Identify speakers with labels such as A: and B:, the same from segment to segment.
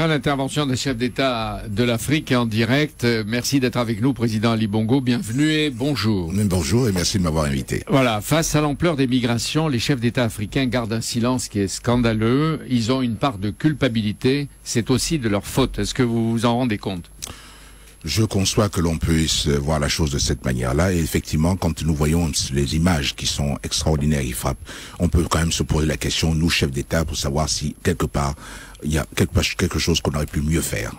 A: Enfin, l'intervention des chefs d'État de l'Afrique en direct. Merci d'être avec nous, Président Ali Bongo. Bienvenue et bonjour.
B: Bonjour et merci de m'avoir invité.
A: Voilà, face à l'ampleur des migrations, les chefs d'État africains gardent un silence qui est scandaleux. Ils ont une part de culpabilité. C'est aussi de leur faute. Est-ce que vous vous en rendez compte ?
B: Je conçois que l'on puisse voir la chose de cette manière-là. Et effectivement, quand nous voyons les images qui sont extraordinaires, qui frappent, on peut quand même se poser la question, nous, chefs d'État, pour savoir si, quelque part, il y a quelque chose qu'on aurait pu mieux faire.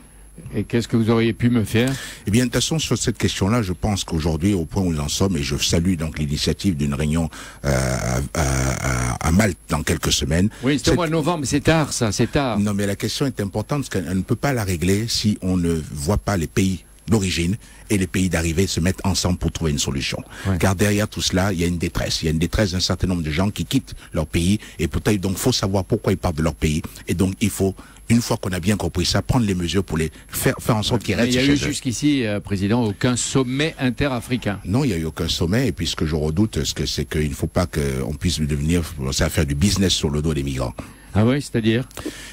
A: Et qu'est-ce que vous auriez pu me faire ?
B: Eh bien, de toute façon, sur cette question-là, je pense qu'aujourd'hui, au point où nous en sommes, et je salue donc l'initiative d'une réunion à Malte dans quelques semaines.
A: Oui, c'est au mois de novembre, c'est tard ça, c'est tard.
B: Non, mais la question est importante, parce qu'elle ne peut pas la régler si on ne voit pas les pays d'origine et les pays d'arrivée se mettent ensemble pour trouver une solution. Ouais. Car derrière tout cela, il y a une détresse. Il y a une détresse d'un certain nombre de gens qui quittent leur pays et peut-être donc faut savoir pourquoi ils partent de leur pays. Et donc il faut, une fois qu'on a bien compris ça, prendre les mesures pour les faire en sorte qu'ils restent chez eux.
A: Il y a eu jusqu'ici, Président, aucun sommet interafricain.
B: Non, il n'y a eu aucun sommet. Et puis ce que je redoute, c'est qu'il ne faut pas qu'on puisse devenir, ça faire du business sur le dos des migrants.
A: Ah oui, c'est-à-dire ?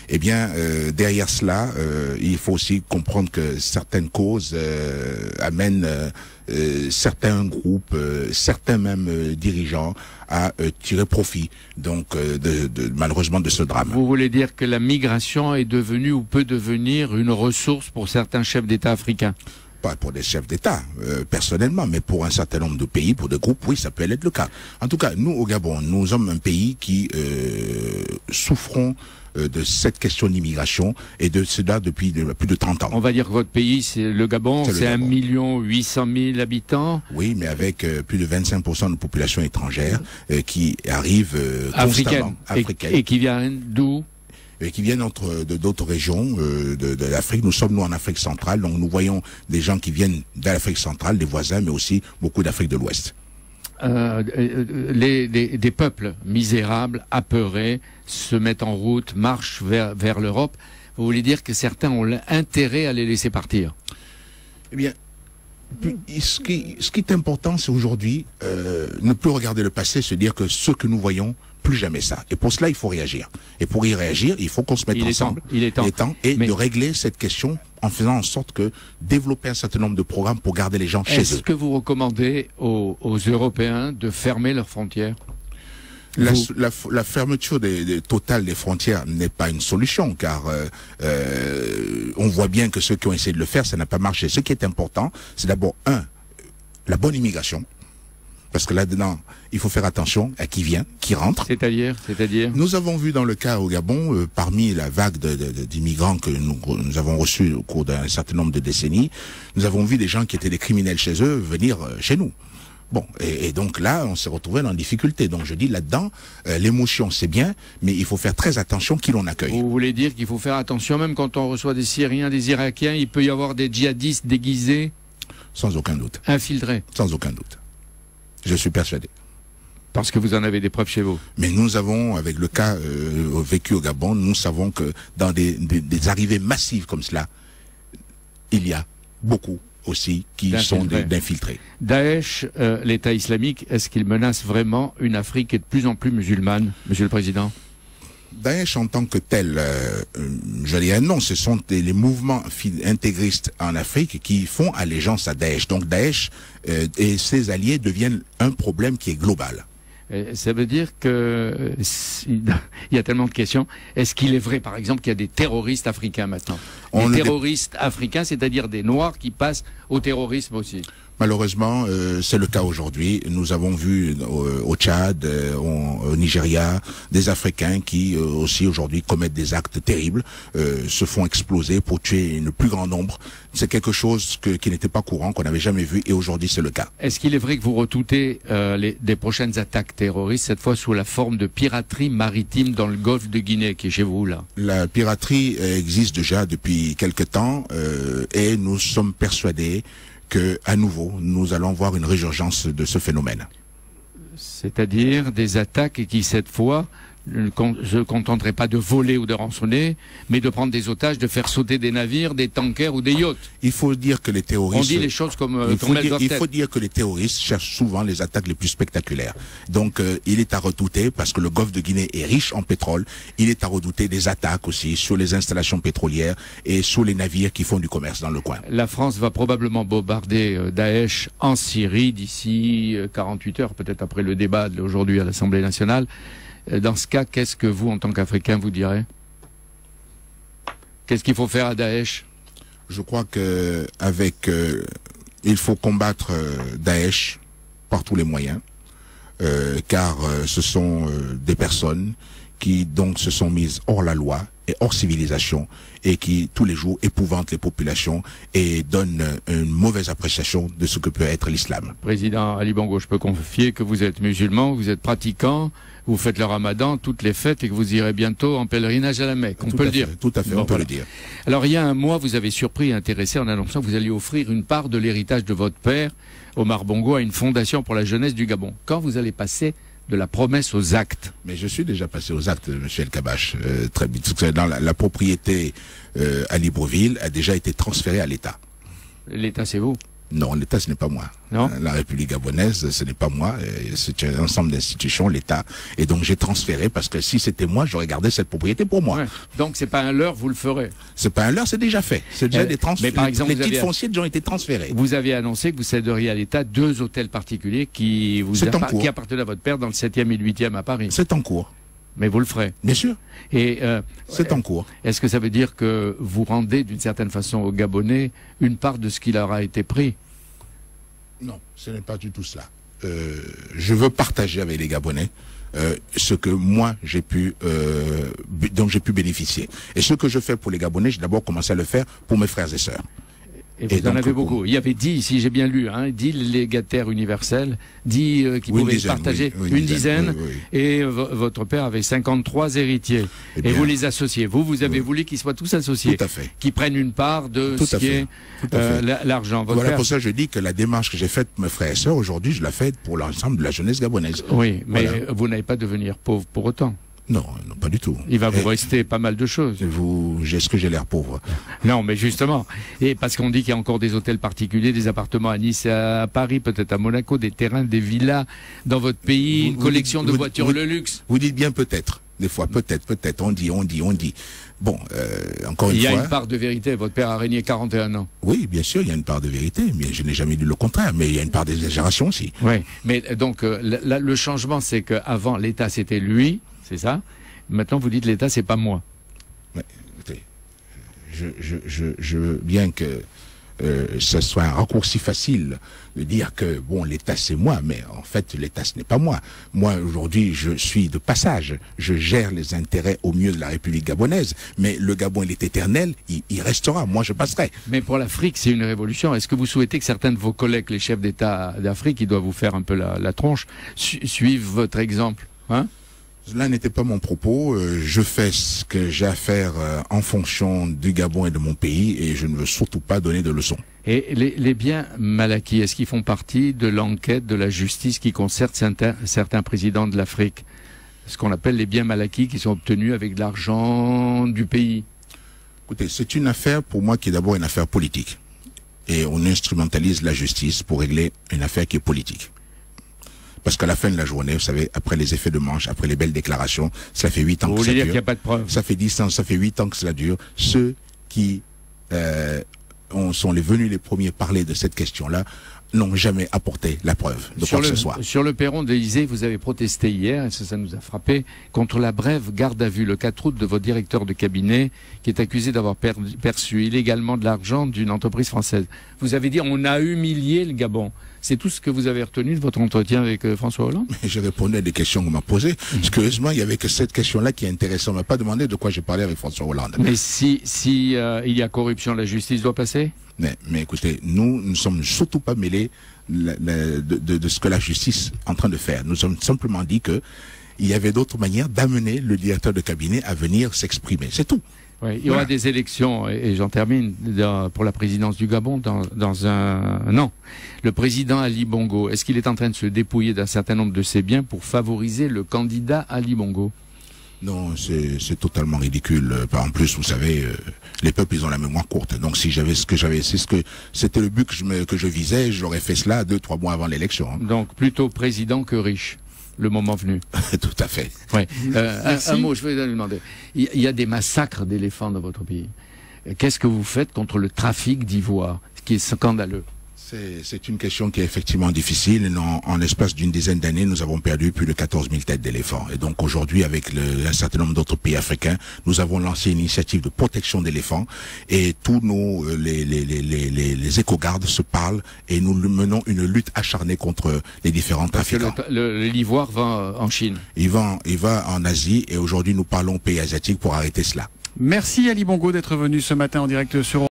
B: Eh bien, derrière cela, il faut aussi comprendre que certaines causes amènent certains groupes, certains même dirigeants à tirer profit, donc malheureusement de ce drame.
A: Vous voulez dire que la migration est devenue ou peut devenir une ressource pour certains chefs d'État africains ?
B: Pas pour des chefs d'État, personnellement, mais pour un certain nombre de pays, pour des groupes, oui, ça peut être le cas. En tout cas, nous, au Gabon, nous sommes un pays qui souffrons de cette question d'immigration et de cela depuis plus de 30 ans.
A: On va dire que votre pays, c'est le Gabon, c'est 1 800 000 habitants.
B: Oui, mais avec plus de 25% de population étrangère qui arrive constamment.
A: Africaine. Et qui viennent d'où ?
B: Et qui viennent d'autres régions de l'Afrique. Nous sommes, nous, en Afrique centrale, donc nous voyons des gens qui viennent de l'Afrique centrale, des voisins, mais aussi beaucoup d'Afrique de l'Ouest.
A: Des peuples misérables, apeurés, se mettent en route, marchent vers l'Europe. Vous voulez dire que certains ont l'intérêt à les laisser partir ?
B: Eh bien, ce qui est important, c'est aujourd'hui ne plus regarder le passé, se dire que ce que nous voyons, plus jamais ça. Et pour cela, il faut réagir. Et pour y réagir, il faut qu'on se mette ensemble.
A: Il est temps.
B: Et de régler cette question en faisant en sorte que développer un certain nombre de programmes pour garder les gens chez eux.
A: Est-ce que vous recommandez aux Européens de fermer leurs frontières ?
B: La fermeture totale des frontières n'est pas une solution, car on voit bien que ceux qui ont essayé de le faire, ça n'a pas marché. Ce qui est important, c'est d'abord, la bonne immigration. Parce que là-dedans, il faut faire attention à qui vient, qui rentre.
A: C'est-à-dire
B: Nous avons vu dans le cas au Gabon, parmi la vague d'immigrants que nous avons reçus au cours d'un certain nombre de décennies, nous avons vu des gens qui étaient des criminels chez eux venir chez nous. Bon, et donc là, on s'est retrouvé dans la difficulté. Donc je dis là-dedans, l'émotion c'est bien, mais il faut faire très attention qui l'on accueille.
A: Vous voulez dire qu'il faut faire attention, même quand on reçoit des Syriens, des Irakiens, il peut y avoir des djihadistes déguisés ?
B: Sans aucun doute.
A: Infiltrés ?
B: Sans aucun doute. Je suis persuadé.
A: Parce que vous en avez des preuves chez vous.
B: Mais nous avons, avec le cas vécu au Gabon, nous savons que dans des arrivées massives comme cela, il y a beaucoup aussi qui sont d'infiltrés.
A: Daesh, l'État islamique, est-ce qu'il menace vraiment une Afrique qui est de plus en plus musulmane, Monsieur le Président ?
B: Daesh en tant que tel, je dirais non, ce sont les mouvements intégristes en Afrique qui font allégeance à Daesh. Donc Daesh et ses alliés deviennent un problème qui est global.
A: Ça veut dire que il y a tellement de questions. Est-ce qu'il est vrai, par exemple, qu'il y a des terroristes africains maintenant ? Des terroristes africains, c'est-à-dire des Noirs qui passent au terrorisme aussi ?
B: Malheureusement, c'est le cas aujourd'hui. Nous avons vu au Tchad, au Nigeria, des Africains qui aussi aujourd'hui commettent des actes terribles, se font exploser pour tuer le plus grand nombre. C'est quelque chose qui n'était pas courant, qu'on n'avait jamais vu, et aujourd'hui c'est le cas.
A: Est-ce qu'il est vrai que vous redoutez des prochaines attaques terroristes, cette fois sous la forme de piraterie maritime dans le golfe de Guinée, qui est chez vous là ?
B: La piraterie existe déjà depuis quelque temps, et nous sommes persuadés que, à nouveau, nous allons voir une résurgence de ce phénomène.
A: C'est-à-dire des attaques qui, cette fois, ne se contenterait pas de voler ou de rançonner, mais de prendre des otages, de faire sauter des navires, des tankers ou des yachts.
B: Il faut dire que les terroristes...
A: On dit les choses comme
B: il faut dire que les terroristes cherchent souvent les attaques les plus spectaculaires. Donc il est à redouter, parce que le golfe de Guinée est riche en pétrole, il est à redouter des attaques aussi sur les installations pétrolières et sur les navires qui font du commerce dans le coin.
A: La France va probablement bombarder Daesh en Syrie d'ici 48 heures, peut-être après le débat d'aujourd'hui à l'Assemblée nationale. Dans ce cas, qu'est-ce que vous, en tant qu'Africain, vous direz? Qu'est-ce qu'il faut faire à Daesh?
B: Je crois que il faut combattre Daesh par tous les moyens, car ce sont des personnes qui donc se sont mises hors la loi et hors civilisation et qui tous les jours épouvantent les populations et donnent une mauvaise appréciation de ce que peut être l'islam.
A: Président Ali Bongo, je peux confier que vous êtes musulman, vous êtes pratiquant, vous faites le ramadan, toutes les fêtes et que vous irez bientôt en pèlerinage à la Mecque. On peut le dire.
B: Tout à fait, on peut le dire.
A: Alors il y a un mois, vous avez surpris et intéressé en annonçant que vous alliez offrir une part de l'héritage de votre père, Omar Bongo, à une fondation pour la jeunesse du Gabon. Quand vous allez passer de la promesse aux actes?
B: Mais je suis déjà passé aux actes, monsieur El Kabash, très vite. Dans la propriété à Libreville a déjà été transférée à l'État.
A: L'État, c'est vous?
B: Non, l'État, ce n'est pas moi.
A: Non.
B: La République gabonaise, ce n'est pas moi. C'est un ensemble d'institutions, l'État. Et donc, j'ai transféré parce que si c'était moi, j'aurais gardé cette propriété pour moi.
A: Ouais. Donc, c'est pas un leurre, vous le ferez.
B: C'est pas un leurre, c'est déjà fait. C'est déjà des transferts.
A: Mais par exemple,
B: les titres fonciers ont été transférés.
A: Vous avez annoncé que vous céderiez à l'État 2 hôtels particuliers qui appartenaient à votre père dans le 7e et le 8e à Paris.
B: C'est en cours.
A: Mais vous le ferez.
B: Bien sûr.
A: Et
B: c'est en cours.
A: Est-ce que ça veut dire que vous rendez d'une certaine façon aux Gabonais une part de ce qui leur a été pris?
B: Non, ce n'est pas du tout cela. Je veux partager avec les Gabonais ce que moi j'ai pu dont j'ai pu bénéficier. Et ce que je fais pour les Gabonais, j'ai d'abord commencé à le faire pour mes frères et sœurs.
A: Et vous en avez beaucoup. Il y avait 10, si j'ai bien lu, 10 légataires universels, 10 qui pouvaient partager, une dizaine, et votre père avait 53 héritiers. Et vous les associez. Vous avez voulu qu'ils soient tous associés.
B: Tout à fait.
A: Qu'ils prennent une part de ce qui est l'argent.
B: Voilà pour ça que je dis que la démarche que j'ai faite pour mes frères et sœurs, aujourd'hui, je la fais pour l'ensemble de la jeunesse gabonaise.
A: Oui, mais vous n'avez pas devenir pauvre pour autant.
B: Non, non, pas du tout.
A: Il va vous rester pas mal de choses.
B: Est-ce que j'ai l'air pauvre?
A: Non, mais justement. Et parce qu'on dit qu'il y a encore des hôtels particuliers, des appartements à Nice, à Paris, peut-être à Monaco, des terrains, des villas dans votre pays, une collection de voitures de luxe.
B: Vous dites bien peut-être. Des fois, peut-être. On dit. Bon, encore une fois...
A: Il y a une part de vérité. Votre père a régné 41 ans.
B: Oui, bien sûr, il y a une part de vérité. Mais je n'ai jamais dit le contraire. Mais il y a une part d'exagération aussi.
A: Oui. Mais donc, le changement, c'est qu'avant, l'État, c'était lui. C'est ça. Maintenant, vous dites l'État, c'est pas moi.
B: Mais, écoutez, je veux bien que ce soit un raccourci facile de dire que bon, l'État c'est moi, mais en fait l'État ce n'est pas moi. Moi aujourd'hui je suis de passage, je gère les intérêts au mieux de la République gabonaise, mais le Gabon il est éternel, il restera, moi je passerai.
A: Mais pour l'Afrique c'est une révolution. Est-ce que vous souhaitez que certains de vos collègues, les chefs d'État d'Afrique, qui doivent vous faire un peu la tronche, suivent votre exemple, hein?
B: Cela n'était pas mon propos. Je fais ce que j'ai à faire en fonction du Gabon et de mon pays et je ne veux surtout pas donner de leçons.
A: Et les biens mal acquis, est-ce qu'ils font partie de l'enquête de la justice qui concerne certains présidents de l'Afrique? Ce qu'on appelle les biens mal acquis qui sont obtenus avec de l'argent du pays.
B: Écoutez, c'est une affaire pour moi qui est d'abord une affaire politique. Et on instrumentalise la justice pour régler une affaire qui est politique. Parce qu'à la fin de la journée, vous savez, après les effets de manche, après les belles déclarations, ça fait 8 ans que ça dure. Vous
A: voulez dire qu'il n'y a pas de preuve?
B: Ça fait 10 ans, ça fait 8 ans que cela dure. Ceux qui sont venus les premiers parler de cette question-là n'ont jamais apporté la preuve de quoi que ce soit. Sur
A: le perron de l'Élysée, vous avez protesté hier, et ça nous a frappé, contre la brève garde à vue le 4 août de votre directeur de cabinet, qui est accusé d'avoir perçu illégalement de l'argent d'une entreprise française. Vous avez dit, on a humilié le Gabon. C'est tout ce que vous avez retenu de votre entretien avec François Hollande?
B: Je répondais à des questions qu'on m'a posées. Parce curieusement, il n'y avait que cette question-là qui est intéressante. On ne m'a pas demandé de quoi j'ai parlé avec François Hollande.
A: Mais si il y a corruption, la justice doit passer?
B: Mais écoutez, nous ne sommes surtout pas mêlés de ce que la justice est en train de faire. Nous sommes simplement dit que il y avait d'autres manières d'amener le directeur de cabinet à venir s'exprimer. C'est tout.
A: Oui, il y aura des élections, et j'en termine, pour la présidence du Gabon dans un an. Le président Ali Bongo, est-ce qu'il est en train de se dépouiller d'un certain nombre de ses biens pour favoriser le candidat Ali Bongo?
B: Non, c'est totalement ridicule. En plus, vous savez, les peuples, ils ont la mémoire courte. Donc, si j'avais c'était le but que je visais, j'aurais fait cela 2-3 mois avant l'élection. Hein.
A: Donc, plutôt président que riche, le moment venu.
B: Tout à fait.
A: Ouais. Un mot, je vais lui demander. Il y a des massacres d'éléphants dans votre pays. Qu'est-ce que vous faites contre le trafic d'ivoire, ce qui est scandaleux?
B: C'est une question qui est effectivement difficile. En l'espace d'une dizaine d'années, nous avons perdu plus de 14 000 têtes d'éléphants. Et donc aujourd'hui, avec un certain nombre d'autres pays africains, nous avons lancé une initiative de protection d'éléphants. Et tous les éco-gardes se parlent et nous menons une lutte acharnée contre les différents trafiquants.
A: Parce que l'ivoire va en Chine.
B: Il va en Asie et aujourd'hui nous parlons aux pays asiatiques pour arrêter cela.
C: Merci Ali Bongo d'être venu ce matin en direct sur